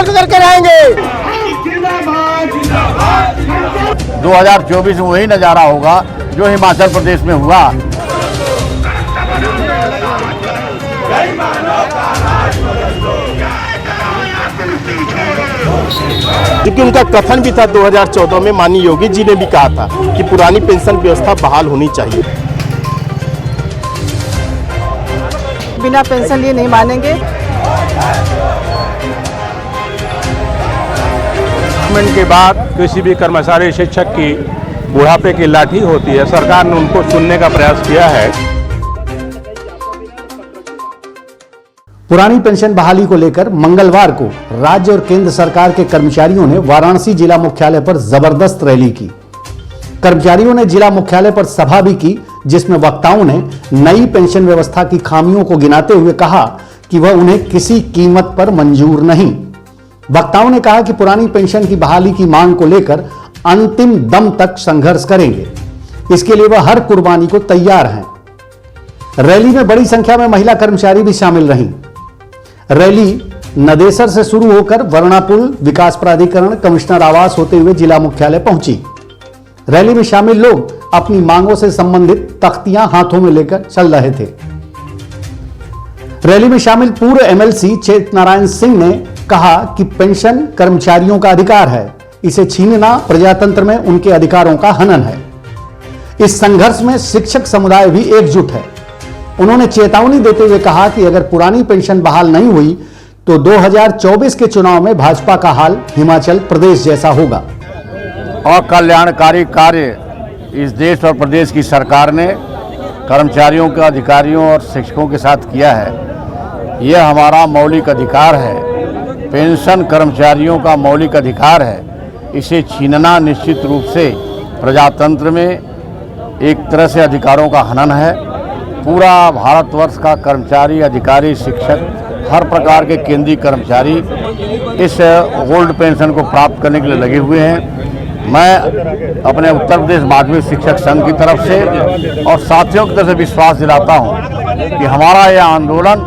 बहाल करके रहेंगे। 2024 में वही नज़ारा होगा जो हिमाचल प्रदेश में हुआ। क्योंकि उनका कथन भी था 2014 में, माननीय योगी जी ने भी कहा था कि पुरानी पेंशन व्यवस्था बहाल होनी चाहिए। बिना पेंशन लिए नहीं मानेंगे। के बाद किसी भी कर्मचारी शिक्षक की बुढ़ापे की लाठी होती है, सरकार ने उनको सुनने का प्रयास किया है। पुरानी पेंशन बहाली को लेकर मंगलवार को राज्य और केंद्र सरकार के कर्मचारियों ने वाराणसी जिला मुख्यालय पर जबरदस्त रैली की। कर्मचारियों ने जिला मुख्यालय पर सभा भी की, जिसमें वक्ताओं ने नई पेंशन व्यवस्था की खामियों को गिनाते हुए कहा कि वह उन्हें किसी कीमत पर मंजूर नहीं। वक्ताओं ने कहा कि पुरानी पेंशन की बहाली की मांग को लेकर अंतिम दम तक संघर्ष करेंगे। इसके लिए वह हर कुर्बानी को तैयार हैं। रैली में बड़ी संख्या में महिला कर्मचारी भी शामिल रहीं। रैली नदेसर से शुरू होकर वर्णापुल विकास प्राधिकरण कमिश्नर आवास होते हुए जिला मुख्यालय पहुंची। रैली में शामिल लोग अपनी मांगों से संबंधित तख्तियां हाथों में लेकर चल रहे थे। रैली में शामिल पूर्व एमएलसी चेत नारायण सिंह ने कहा कि पेंशन कर्मचारियों का अधिकार है, इसे छीनना प्रजातंत्र में उनके अधिकारों का हनन है। इस संघर्ष में शिक्षक समुदाय भी एकजुट है। उन्होंने चेतावनी देते हुए कहा कि अगर पुरानी पेंशन बहाल नहीं हुई तो 2024 के चुनाव में भाजपा का हाल हिमाचल प्रदेश जैसा होगा। और कल्याणकारी कार्य इस देश और प्रदेश की सरकार ने कर्मचारियों के अधिकारियों और शिक्षकों के साथ किया है। यह हमारा मौलिक अधिकार है। पेंशन कर्मचारियों का मौलिक अधिकार है। इसे छीनना निश्चित रूप से प्रजातंत्र में एक तरह से अधिकारों का हनन है। पूरा भारतवर्ष का कर्मचारी, अधिकारी, शिक्षक, हर प्रकार के केंद्रीय कर्मचारी इस ओल्ड पेंशन को प्राप्त करने के लिए लगे हुए हैं। मैं अपने उत्तर प्रदेश माध्यमिक शिक्षक संघ की तरफ से और साथियों की तरफ से विश्वास दिलाता हूं कि हमारा यह आंदोलन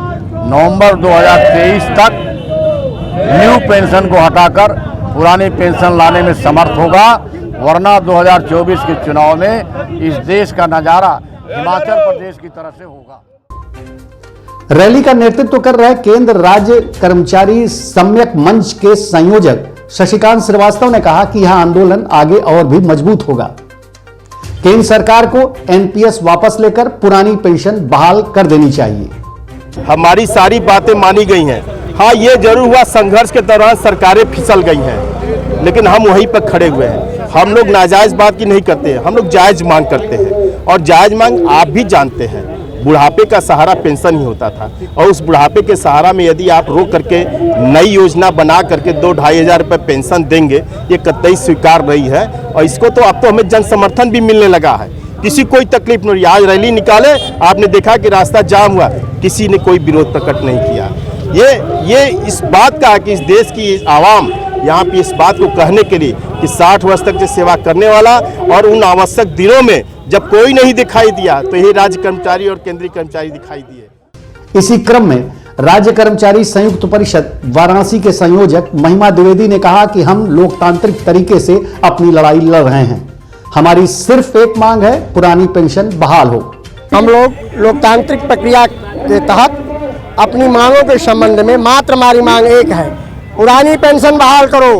नवंबर 2023 तक न्यू पेंशन को हटाकर पुरानी पेंशन लाने में समर्थ होगा, वरना 2024 के चुनाव में इस देश का नज़ारा हिमाचल प्रदेश की तरफ से होगा। रैली का नेतृत्व कर रहे केंद्र राज्य कर्मचारी सम्यक मंच के संयोजक शशिकांत श्रीवास्तव ने कहा कि यह आंदोलन आगे और भी मजबूत होगा। केंद्र सरकार को एनपीएस वापस लेकर पुरानी पेंशन बहाल कर देनी चाहिए। हमारी सारी बातें मानी गई हैं। हाँ, ये जरूर हुआ संघर्ष के दौरान सरकारें फिसल गई हैं, लेकिन हम वहीं पर खड़े हुए हैं। हम लोग नाजायज बात की नहीं करते हैं, हम लोग जायज मांग करते हैं। और जायज मांग आप भी जानते हैं, बुढ़ापे का सहारा पेंशन ही होता था। और उस बुढ़ापे के सहारा में यदि आप रोक करके नई योजना बना करके 2-2.5 हज़ार रुपये पेंशन देंगे, ये कतई स्वीकार नहीं है। और इसको तो अब तो हमें जन समर्थन भी मिलने लगा है। किसी कोई तकलीफ नहीं। आज रैली निकाले, आपने देखा कि रास्ता जाम हुआ, किसी ने कोई विरोध प्रकट नहीं किया। ये इस बात का कि इस देश की आवाम यहाँ पे इस बात को कहने के लिए कि 60 वर्ष तक से सेवा करने वाला और उन आवश्यक दिनों में जब कोई नहीं दिखाई दिया तो यही राज्य कर्मचारी और केंद्रीय कर्मचारी दिखाई दिए। इसी क्रम में राज्य कर्मचारी संयुक्त परिषद वाराणसी के संयोजक महिमा द्विवेदी ने कहा कि हम लोकतांत्रिक तरीके से अपनी लड़ाई लड़ रहे हैं। हमारी सिर्फ एक मांग है, पुरानी पेंशन बहाल हो। हम लोग लोकतांत्रिक प्रक्रिया के तहत अपनी मांगों के संबंध में मात्र हमारी मांग एक है, पुरानी पेंशन बहाल करो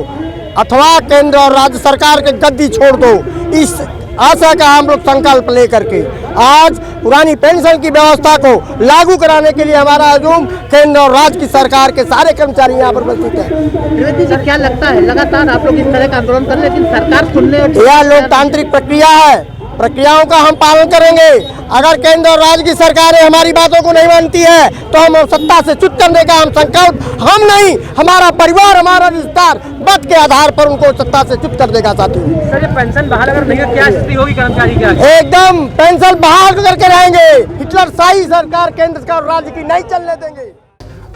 अथवा केंद्र और राज्य सरकार के गद्दी छोड़ दो। इस आशा का हम लोग संकल्प लेकर के आज पुरानी पेंशन की व्यवस्था को लागू कराने के लिए हमारा हजूम केंद्र और राज्य की सरकार के सारे कर्मचारी यहाँ पर उपस्थित हैं। द्विवेदी जी, क्या लगता है लगातार आप लोग इस तरह का आंदोलन कर रहे हैं, लेकिन सरकार सुनने यह लोकतांत्रिक प्रक्रिया है, प्रक्रियाओं का हम पालन करेंगे। अगर केंद्र और राज्य की सरकारें हमारी बातों को नहीं मानती है तो हम सत्ता से च्युत करने का हम संकल्प, हम नहीं हमारा परिवार, हमारा विस्तार मत के आधार पर उनको सत्ता से च्युत कर देगा। साथी सर, ये पेंशन बहाल अगर नहीं हो क्या स्थिति होगी कर्मचारी की? एकदम पेंशन बहाल करके रहेंगे। हिटलरशाही सरकार केंद्र और राज्य की नहीं चलने देंगे।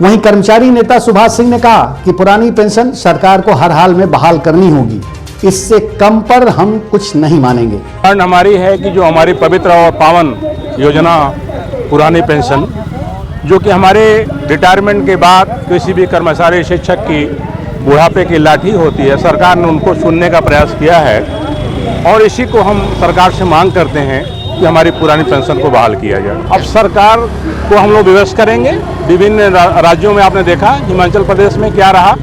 वहीं कर्मचारी नेता सुभाष सिंह ने कहा कि पुरानी पेंशन सरकार को हर हाल में बहाल करनी होगी, इससे कम पर हम कुछ नहीं मानेंगे। कारण हमारी है कि जो हमारी पवित्र और पावन योजना पुरानी पेंशन, जो कि हमारे रिटायरमेंट के बाद किसी भी कर्मचारी शिक्षक की बुढ़ापे की लाठी होती है, सरकार ने उनको सुनने का प्रयास किया है और इसी को हम सरकार से मांग करते हैं कि हमारी पुरानी पेंशन को बहाल किया जाए। अब सरकार को हम लोग विवश करेंगे। विभिन्न राज्यों में आपने देखा, हिमाचल प्रदेश में क्या रहा,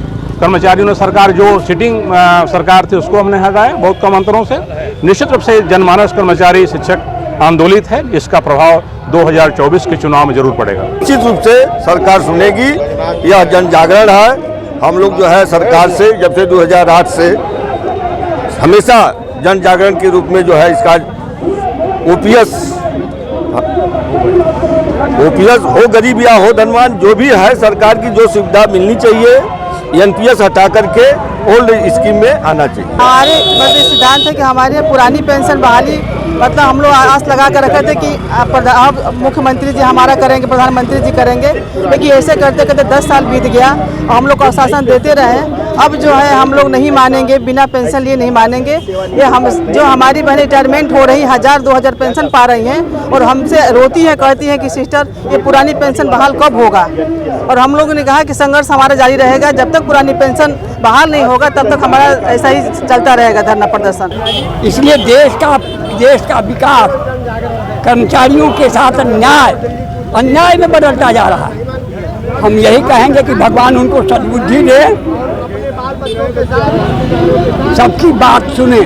कर्मचारियों ने सरकार जो सिटिंग सरकार थी उसको हमने हटाया बहुत कम अंतरों से। निश्चित रूप से जनमानस, कर्मचारी, शिक्षक आंदोलित है, इसका प्रभाव 2024 के चुनाव में जरूर पड़ेगा। निश्चित रूप से सरकार सुनेगी, यह जन जागरण है। हम लोग जो है सरकार से जब से 2008 से हमेशा जन जागरण के रूप में जो है इसका ओपीएस हो गरीब या हो धनवान, जो भी है सरकार की जो सुविधा मिलनी चाहिए, एनपीएस हटा करके ओल्ड स्कीम में आना चाहिए। हमारे मतलब सिद्धांत है कि हमारे पुरानी पेंशन बहाली, मतलब हम लोग आस लगा कर रखे थे कि अब मुख्यमंत्री जी हमारा करेंगे, प्रधानमंत्री जी करेंगे, लेकिन ऐसे करते करते 10 साल बीत गया और हम लोग को आश्वासन देते रहे। अब जो है हम लोग नहीं मानेंगे, बिना पेंशन लिए नहीं मानेंगे। ये हम जो हमारी बहन रिटायरमेंट हो रही 1000-2000 पेंशन पा रही हैं और हमसे रोती हैं, कहती हैं कि सिस्टर ये पुरानी पेंशन बहाल कब होगा। और हम लोगों ने कहा कि संघर्ष हमारा जारी रहेगा, जब तक पुरानी पेंशन बहाल नहीं होगा तब तक हमारा ऐसा ही चलता रहेगा धरना प्रदर्शन। इसलिए देश का विकास कर्मचारियों के साथ अन्याय में बदलता जा रहा है। हम यही कहेंगे कि भगवान उनको सद्बुद्धि दे, सबकी बात सुने।